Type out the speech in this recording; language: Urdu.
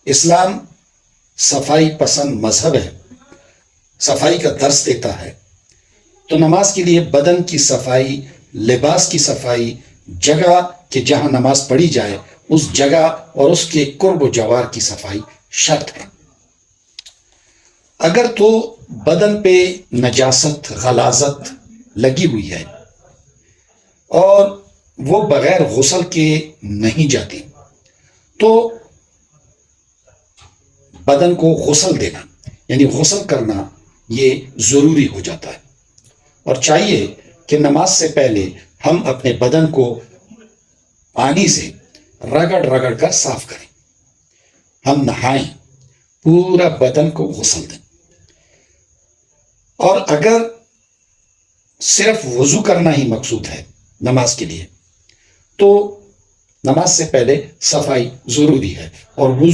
اسلام صفائی پسند مذہب ہے، صفائی کا درس دیتا ہے، تو نماز کے لیے بدن کی صفائی، لباس کی صفائی، جگہ کہ جہاں نماز پڑھی جائے اس جگہ اور اس کے قرب و جوار کی صفائی شرط ہے۔ اگر تو بدن پہ نجاست، غلاظت لگی ہوئی ہے اور وہ بغیر غسل کے نہیں جاتی تو بدن کو غسل دینا یعنی غسل کرنا یہ ضروری ہو جاتا ہے، اور چاہیے کہ نماز سے پہلے ہم اپنے بدن کو پانی سے رگڑ رگڑ کر صاف کریں، ہم نہائیں، پورا بدن کو غسل دیں۔ اور اگر صرف وضو کرنا ہی مقصود ہے نماز کے لیے تو نماز سے پہلے صفائی ضروری ہے، اور وضو